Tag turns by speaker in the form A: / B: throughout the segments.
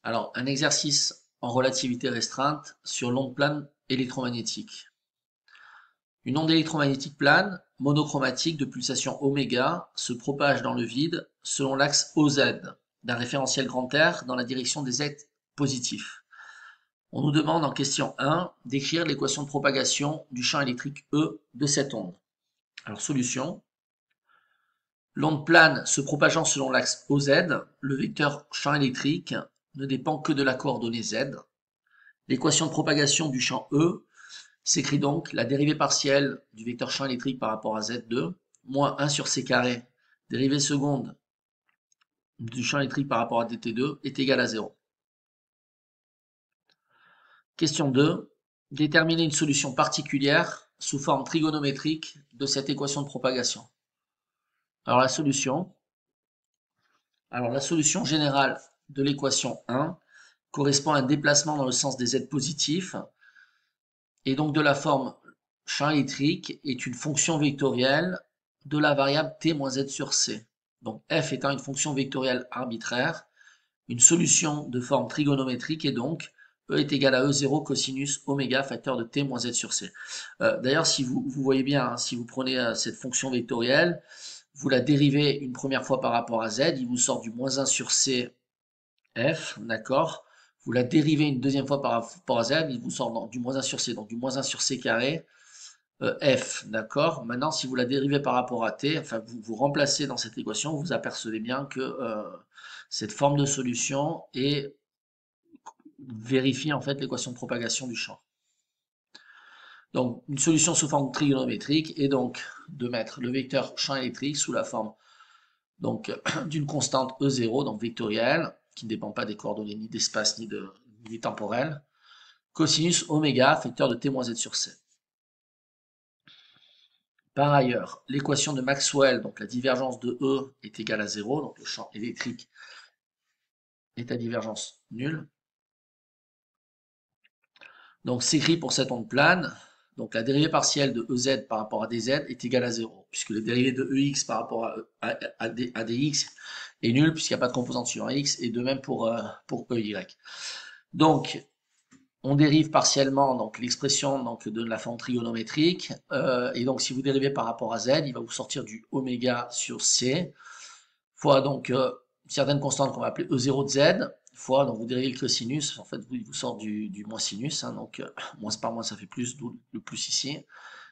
A: Alors, un exercice en relativité restreinte sur l'onde plane électromagnétique. Une onde électromagnétique plane, monochromatique de pulsation oméga, se propage dans le vide selon l'axe OZ d'un référentiel grand R dans la direction des Z positifs. On nous demande en question 1 d'écrire l'équation de propagation du champ électrique E de cette onde. Alors, solution. L'onde plane se propageant selon l'axe OZ, le vecteur champ électrique ne dépend que de la coordonnée Z. L'équation de propagation du champ E s'écrit donc la dérivée partielle du vecteur champ électrique par rapport à Z2, moins 1 sur C carré, dérivée seconde du champ électrique par rapport à dt2 est égale à 0. Question 2. Déterminer une solution particulière sous forme trigonométrique de cette équation de propagation. Alors la solution générale de l'équation 1 correspond à un déplacement dans le sens des Z positifs et donc de la forme champ électrique est une fonction vectorielle de la variable t moins z sur c. Donc f étant une fonction vectorielle arbitraire, une solution de forme trigonométrique est donc E est égal à E0 cosinus oméga facteur de t moins z sur c. D'ailleurs, si vous voyez bien, hein, si vous prenez cette fonction vectorielle, vous la dérivez une première fois par rapport à z, il vous sort du moins 1 sur c f, d'accord. Vous la dérivez une deuxième fois par rapport à z, il vous sort du moins 1 sur c, donc du moins 1 sur c carré, f, d'accord. Maintenant, si vous la dérivez par rapport à t, enfin vous remplacez dans cette équation, vous apercevez bien que cette forme de solution vérifie en fait l'équation de propagation du champ. Donc une solution sous forme trigonométrique est donc de mettre le vecteur champ électrique sous la forme donc d'une constante E0, donc vectorielle, qui ne dépend pas des coordonnées ni d'espace ni temporel, cosinus oméga, facteur de t moins z sur c. Par ailleurs, l'équation de Maxwell, donc la divergence de E est égale à 0, donc le champ électrique est à divergence nulle. Donc s'écrit pour cette onde plane, donc la dérivée partielle de EZ par rapport à DZ est égale à 0, puisque la dérivée de EX par rapport à DX est nulle, puisqu'il n'y a pas de composante suivant X, et de même pour EY. Donc, on dérive partiellement donc l'expression donc de la forme trigonométrique, et donc si vous dérivez par rapport à Z, il va vous sortir du oméga sur C, fois donc certaines constantes qu'on va appeler E0 de Z, fois, donc vous dérivez le cosinus, en fait il vous sort du moins sinus, hein, donc moins par moins ça fait plus, d'où le plus ici.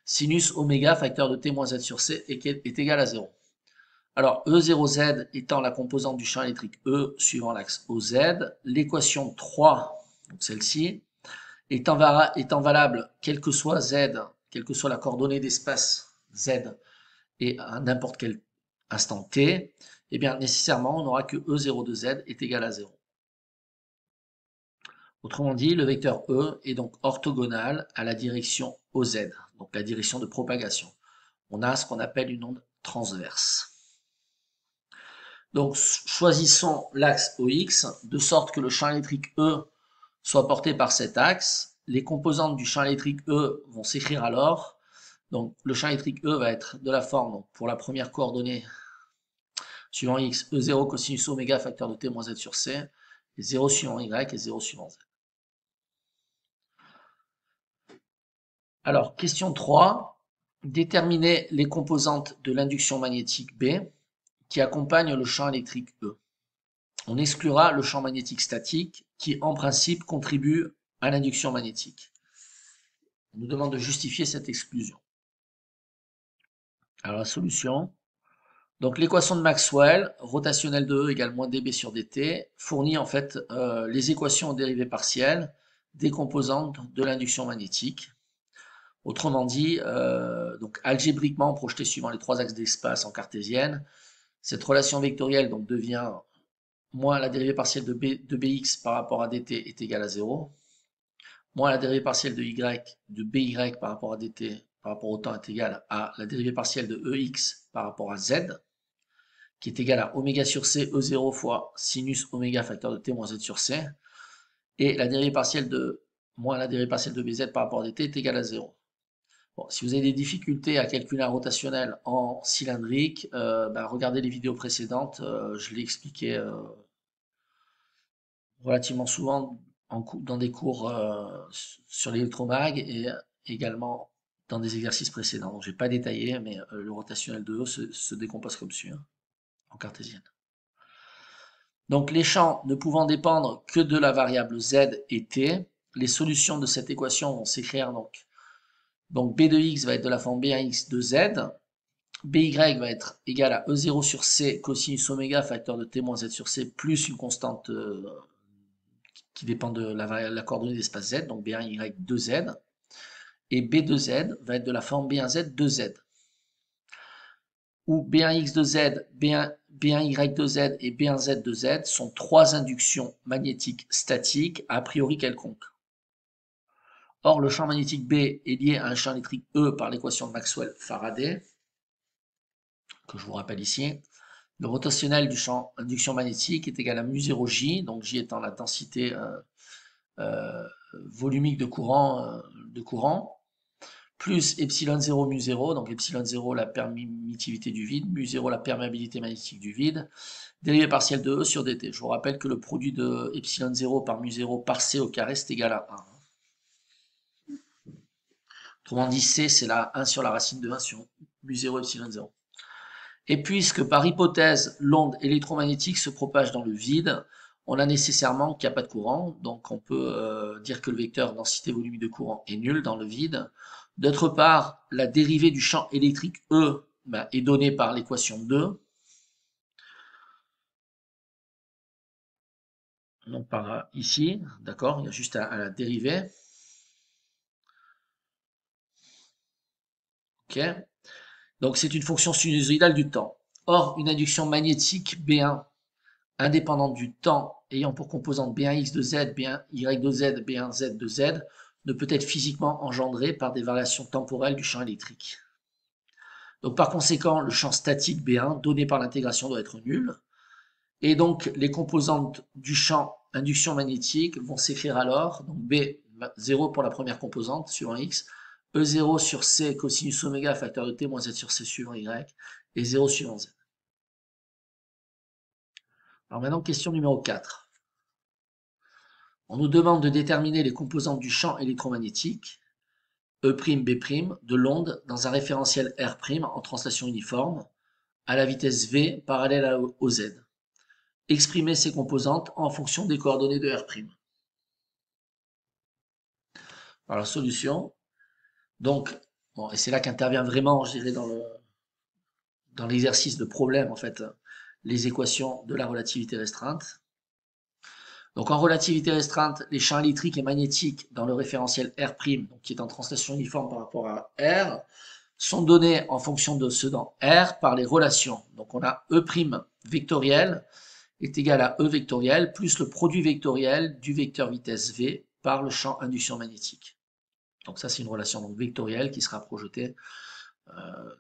A: Sinus oméga, facteur de t moins z sur c, est égal à 0. Alors E0Z étant la composante du champ électrique E suivant l'axe OZ, l'équation 3, donc celle-ci, étant valable quel que soit Z, quelle que soit la coordonnée d'espace Z, et à n'importe quel instant t, eh bien nécessairement on n'aura que E0 de Z est égal à 0. Autrement dit, le vecteur E est donc orthogonal à la direction OZ, donc la direction de propagation. On a ce qu'on appelle une onde transverse. Donc choisissons l'axe OX de sorte que le champ électrique E soit porté par cet axe. Les composantes du champ électrique E vont s'écrire alors. Donc le champ électrique E va être de la forme, donc, pour la première coordonnée suivant X, E0 cosinus oméga facteur de t moins z sur C, et 0 suivant Y et 0 suivant Z. Alors, question 3. Déterminer les composantes de l'induction magnétique B qui accompagnent le champ électrique E. On exclura le champ magnétique statique qui, en principe, contribue à l'induction magnétique. On nous demande de justifier cette exclusion. Alors, la solution. Donc, l'équation de Maxwell, rotationnelle de E égale moins dB sur dt, fournit en fait les équations aux dérivées partielles des composantes de l'induction magnétique. Autrement dit, donc algébriquement projeté suivant les trois axes d'espace en cartésienne, cette relation vectorielle donc devient moins la dérivée partielle de bx par rapport à dt est égale à 0, moins la dérivée partielle de y de by par rapport à dt par rapport au temps est égale à la dérivée partielle de ex par rapport à z, qui est égale à oméga sur c e0 fois sinus oméga facteur de t moins z sur c, et la dérivée partielle de moins la dérivée partielle de bz par rapport à dt est égale à 0. Bon, si vous avez des difficultés à calculer un rotationnel en cylindrique, regardez les vidéos précédentes, je l'ai expliqué relativement souvent dans des cours sur l'électromag et également dans des exercices précédents. Donc, je n'ai pas détaillé, mais le rotationnel de E se décompose comme suit, hein, en cartésienne. Donc, les champs ne pouvant dépendre que de la variable z et t, les solutions de cette équation vont s'écrire donc B de x va être de la forme B1x de z, BY va être égal à E0 sur C cosinus oméga facteur de T moins Z sur C plus une constante qui dépend de la coordonnée d'espace Z, donc B1Y 2Z. Et B de Z va être de la forme B1Z 2Z. Où B1X de Z, B1Y de Z et B1Z de Z sont trois inductions magnétiques statiques a priori quelconques. Or, le champ magnétique B est lié à un champ électrique E par l'équation de Maxwell-Faraday, que je vous rappelle ici. Le rotationnel du champ induction magnétique est égal à mu0J, donc J étant la densité volumique de courant, plus epsilon 0 mu 0, donc epsilon 0 la permittivité du vide, mu 0 la perméabilité magnétique du vide, dérivée partielle de E sur dt. Je vous rappelle que le produit de epsilon 0 par mu 0 par C au carré c'est égal à 1. Autrement dit, C, c'est la 1 sur la racine de 1 sur mu 0 epsilon 0. Et puisque par hypothèse, l'onde électromagnétique se propage dans le vide, on a nécessairement qu'il n'y a pas de courant, donc on peut dire que le vecteur densité volumique de courant est nul dans le vide. D'autre part, la dérivée du champ électrique E est donnée par l'équation 2. Donc par ici, d'accord, il y a juste à la dériver. Ok. Donc c'est une fonction sinusoïdale du temps. Or, une induction magnétique B1 indépendante du temps ayant pour composante B1x de Z, B1y de Z, B1z de Z ne peut être physiquement engendrée par des variations temporelles du champ électrique. Donc par conséquent, le champ statique B1 donné par l'intégration doit être nul. Et donc les composantes du champ induction magnétique vont s'écrire alors, donc B0 pour la première composante suivant X, E0 sur C cosinus oméga facteur de T moins Z sur C suivant Y, et 0 suivant Z. Alors maintenant, question numéro 4. On nous demande de déterminer les composantes du champ électromagnétique, E', B' de l'onde dans un référentiel R' en translation uniforme, à la vitesse V parallèle au Z. Exprimer ces composantes en fonction des coordonnées de R'. Alors la solution, donc, bon, et c'est là qu'intervient vraiment, je dirais, dans l'exercice de problème, en fait, les équations de la relativité restreinte. Donc en relativité restreinte, les champs électriques et magnétiques dans le référentiel R', donc qui est en translation uniforme par rapport à R, sont donnés en fonction de ceux dans R par les relations. Donc on a E' vectoriel est égal à E vectoriel plus le produit vectoriel du vecteur vitesse V par le champ induction magnétique. Donc ça c'est une relation donc vectorielle qui sera projetée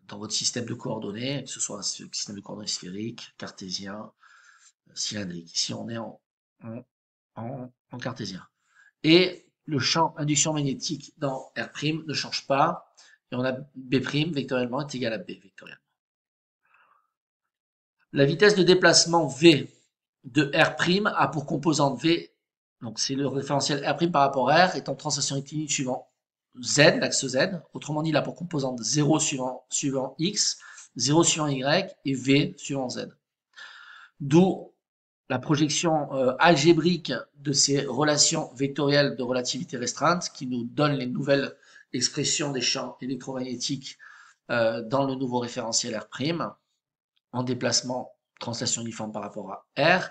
A: dans votre système de coordonnées, que ce soit un système de coordonnées sphérique, cartésien, cylindrique. Ici on est en cartésien. Et le champ induction magnétique dans R' ne change pas, et on a B' vectoriellement est égal à B vectoriellement. La vitesse de déplacement V de R' a pour composante V, donc c'est le référentiel R' par rapport à R, est en translation rectiligne suivant Z, l'axe Z, autrement dit, il a pour composante 0 suivant X, 0 suivant Y et V suivant Z. D'où la projection algébrique de ces relations vectorielles de relativité restreinte qui nous donne les nouvelles expressions des champs électromagnétiques dans le nouveau référentiel R' en déplacement translation uniforme par rapport à R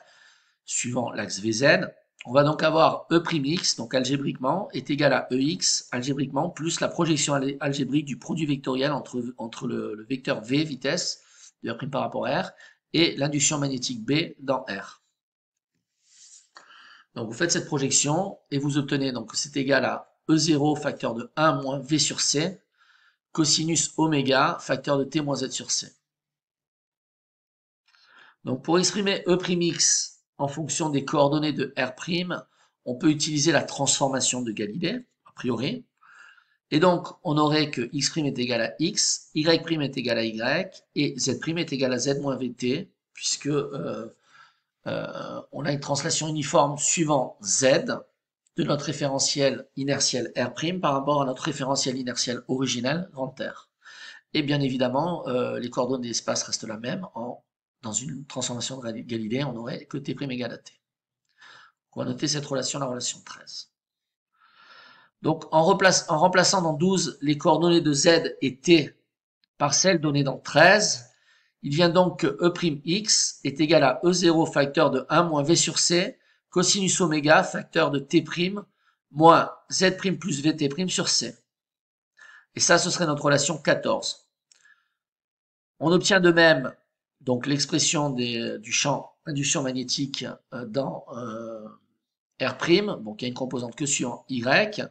A: suivant l'axe VZ. On va donc avoir E'X, donc algébriquement, est égal à EX, algébriquement, plus la projection algébrique du produit vectoriel entre le vecteur V, vitesse, de R' par rapport à R, et l'induction magnétique B dans R. Donc vous faites cette projection et vous obtenez donc que c'est égal à E0 facteur de 1 moins V sur C, cosinus oméga facteur de T moins Z sur C. Donc pour exprimer E'X en fonction des coordonnées de R', on peut utiliser la transformation de Galilée, a priori. Et donc on aurait que X' est égal à X, Y' est égal à Y, et Z' est égal à Z moins VT, puisque on a une translation uniforme suivant Z de notre référentiel inertiel R' par rapport à notre référentiel inertiel originel grand R. Et bien évidemment, les coordonnées de l'espace restent la même. Dans une transformation de Galilée, on aurait que T' égale à T. On va noter cette relation, la relation 13. Donc en remplaçant dans 12 les coordonnées de Z et T par celles données dans 13, il vient donc que E'x est égal à E0 facteur de 1 moins V sur C, cosinus oméga facteur de T' moins Z' plus VT' sur C. Et ça, ce serait notre relation 14. On obtient de même donc l'expression du champ induction magnétique dans R', donc il y a une composante que sur Y.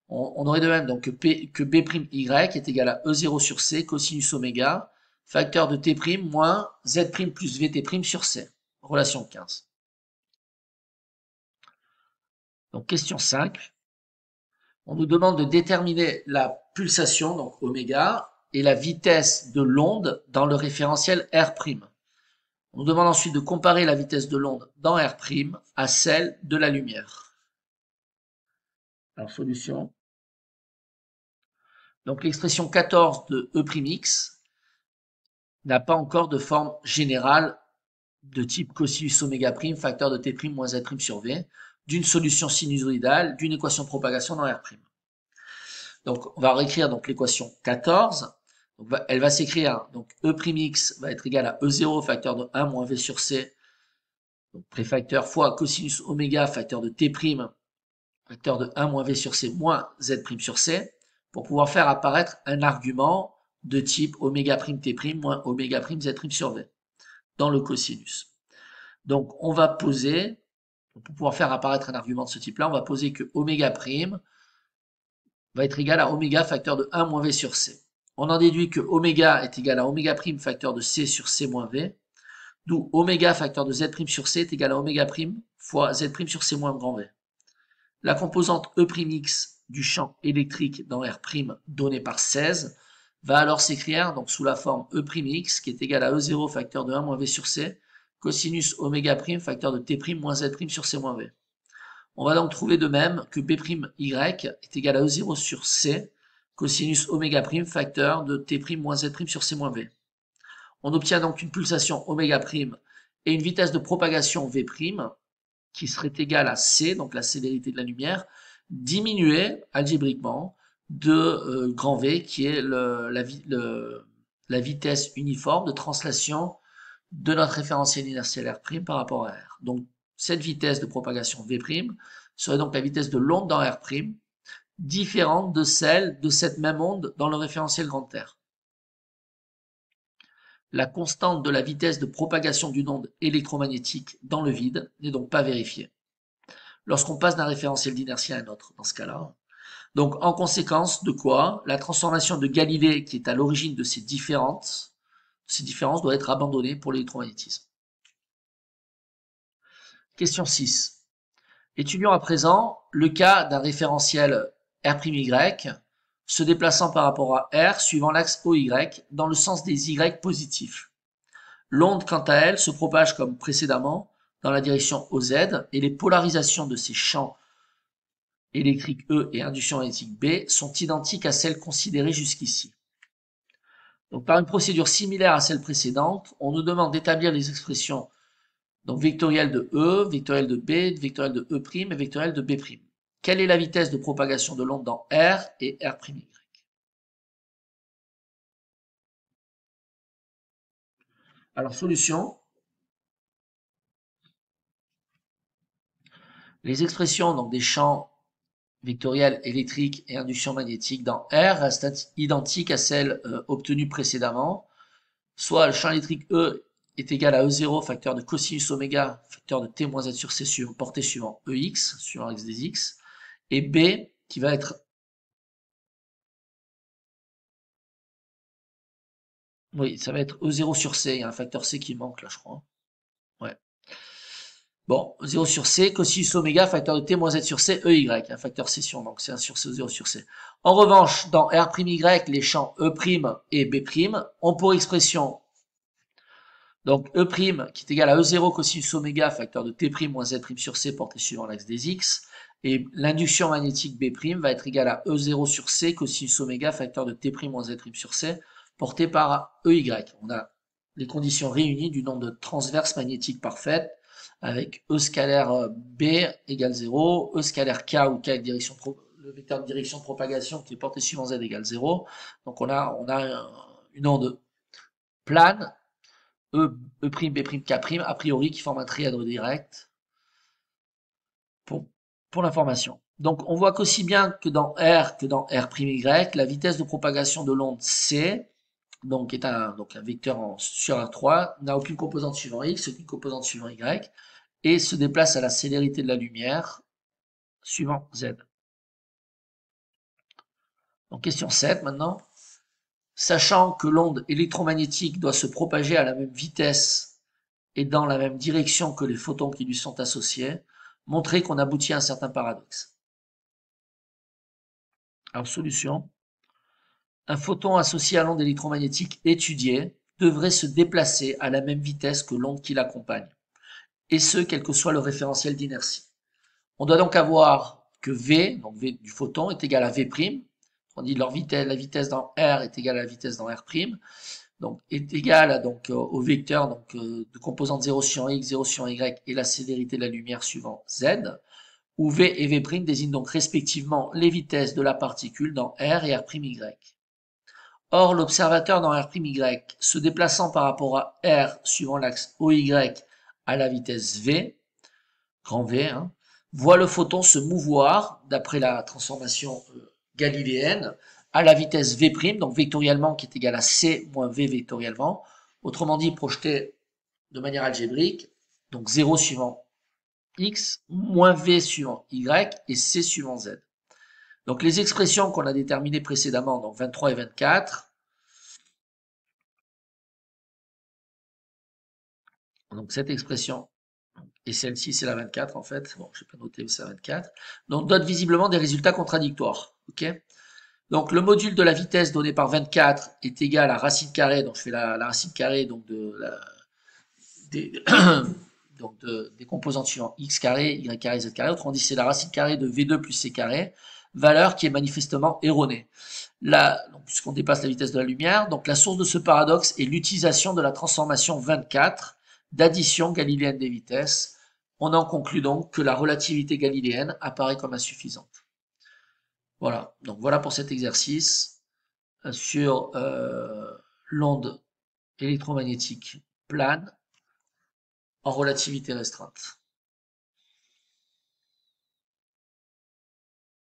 A: On aurait de même donc que B'Y est égal à E0 sur C, cosinus oméga, facteur de T' moins Z' plus VT' sur C. Relation 15. Donc question 5. On nous demande de déterminer la pulsation, donc oméga, et la vitesse de l'onde dans le référentiel R'. On nous demande ensuite de comparer la vitesse de l'onde dans R' à celle de la lumière. Alors solution. Donc l'expression 14 de E'x n'a pas encore de forme générale de type cosinus oméga', facteur de T' moins Z' sur V, d'une solution sinusoïdale, d'une équation de propagation dans R'. Donc on va réécrire donc l'équation 14. Donc, elle va s'écrire, donc E'x va être égal à E0 facteur de 1 moins V sur C, donc préfacteur fois cosinus oméga facteur de T', facteur de 1 moins V sur C moins Z' sur C, pour pouvoir faire apparaître un argument de type oméga' T' moins oméga' Z' sur V dans le cosinus. Donc on va poser, pour pouvoir faire apparaître un argument de ce type-là, on va poser que oméga' va être égal à oméga facteur de 1 moins V sur C. On en déduit que oméga est égal à oméga' facteur de C sur C moins V, d'où oméga facteur de Z' sur C est égal à oméga' fois Z' sur C moins grand V. La composante E'x du champ électrique dans R' donné par 16 va alors s'écrire donc sous la forme E'x qui est égal à E0 facteur de 1 moins V sur C, cosinus oméga' facteur de T' moins Z' sur C moins V. On va donc trouver de même que B'y est égal à E0 sur C, cosinus oméga' facteur de T' moins Z' sur C moins V. On obtient donc une pulsation oméga' et une vitesse de propagation V' qui serait égale à C, donc la célérité de la lumière, diminuée algébriquement de grand V, qui est la vitesse uniforme de translation de notre référentiel inertiel R' par rapport à R. Donc cette vitesse de propagation V' serait donc la vitesse de l'onde dans R', différente de celle de cette même onde dans le référentiel grand R. La constante de la vitesse de propagation d'une onde électromagnétique dans le vide n'est donc pas vérifiée lorsqu'on passe d'un référentiel d'inertie à un autre, dans ce cas-là. Donc en conséquence de quoi, la transformation de Galilée qui est à l'origine de ces différences doit être abandonnée pour l'électromagnétisme. Question 6. Étudions à présent le cas d'un référentiel R'Y se déplaçant par rapport à R suivant l'axe OY dans le sens des Y positifs. L'onde, quant à elle, se propage comme précédemment dans la direction OZ et les polarisations de ces champs électriques E et induction magnétique B sont identiques à celles considérées jusqu'ici. Donc, par une procédure similaire à celle précédente, on nous demande d'établir les expressions donc vectorielles de E, vectorielles de B, vectorielles de E' et vectorielles de B'. Quelle est la vitesse de propagation de l'onde dans R et R'Y? Alors, solution. Les expressions donc, des champs vectoriels électriques et induction magnétique dans R restent identiques à celles obtenues précédemment. Soit le champ électrique E est égal à E0 facteur de cosinus oméga facteur de T moins Z sur C porté suivant EX, suivant l'axe des X, et B qui va être... Oui, ça va être E0 sur C, il y a un facteur C qui manque là je crois. Ouais. Bon, 0 sur C, cosinus oméga, facteur de T moins Z sur C, EY, un facteur C sur, donc c'est 1 sur C, 0 sur C. En revanche, dans R'Y, les champs E' et B' ont pour expression Donc E' qui est égal à E0 cosinus oméga facteur de T' moins Z' sur C porté suivant l'axe des X. Et l'induction magnétique B' va être égale à E0 sur C cosinus oméga facteur de T' moins Z' sur C porté par EY. On a les conditions réunies d'une onde transverse magnétique parfaite avec E scalaire B égale 0, E scalaire K ou K avec le vecteur de direction de propagation qui est porté suivant Z égale 0. Donc on a une onde plane E, E', B', K', a priori, qui forme un trièdre direct pour l'information. Donc, on voit qu'aussi bien que dans R que dans R'Y, la vitesse de propagation de l'onde C, donc est un vecteur sur R3, n'a aucune composante suivant X, aucune composante suivant Y, et se déplace à la célérité de la lumière suivant Z. Donc, question 7 maintenant. Sachant que l'onde électromagnétique doit se propager à la même vitesse et dans la même direction que les photons qui lui sont associés, montrer qu'on aboutit à un certain paradoxe. Alors, solution. Un photon associé à l'onde électromagnétique étudiée devrait se déplacer à la même vitesse que l'onde qui l'accompagne, et ce, quel que soit le référentiel d'inertie. On doit donc avoir que V, donc V du photon, est égal à V', on dit la vitesse dans R est égale à la vitesse dans R', donc est égal donc au vecteur de composante 0 sur X, 0 sur Y et la célérité de la lumière suivant Z, où V et V' désignent donc respectivement les vitesses de la particule dans R et R'Y. Or, l'observateur dans R'Y, se déplaçant par rapport à R suivant l'axe OY à la vitesse V, grand V, voit le photon se mouvoir, d'après la transformation galiléenne, à la vitesse V', donc vectoriellement qui est égal à C moins V vectoriellement, autrement dit projeté de manière algébrique, donc 0 suivant X, moins V suivant Y et C suivant Z. Donc les expressions qu'on a déterminées précédemment, donc 23 et 24, donc cette expression et celle-ci c'est la 24 en fait, bon je n'ai pas noté c'est la 24, donc donne visiblement des résultats contradictoires. Ok. Donc le module de la vitesse donné par 24 est égal à racine carrée, donc je fais la racine carrée donc des, des composantes suivantes x carré, y carré, z carré, autrement dit c'est la racine carrée de v2 plus c carré, valeur qui est manifestement erronée. Là, puisqu'on dépasse la vitesse de la lumière, donc la source de ce paradoxe est l'utilisation de la transformation 24 d'addition galiléenne des vitesses. On en conclut donc que la relativité galiléenne apparaît comme insuffisante. Voilà, donc voilà pour cet exercice sur l'onde électromagnétique plane en relativité restreinte.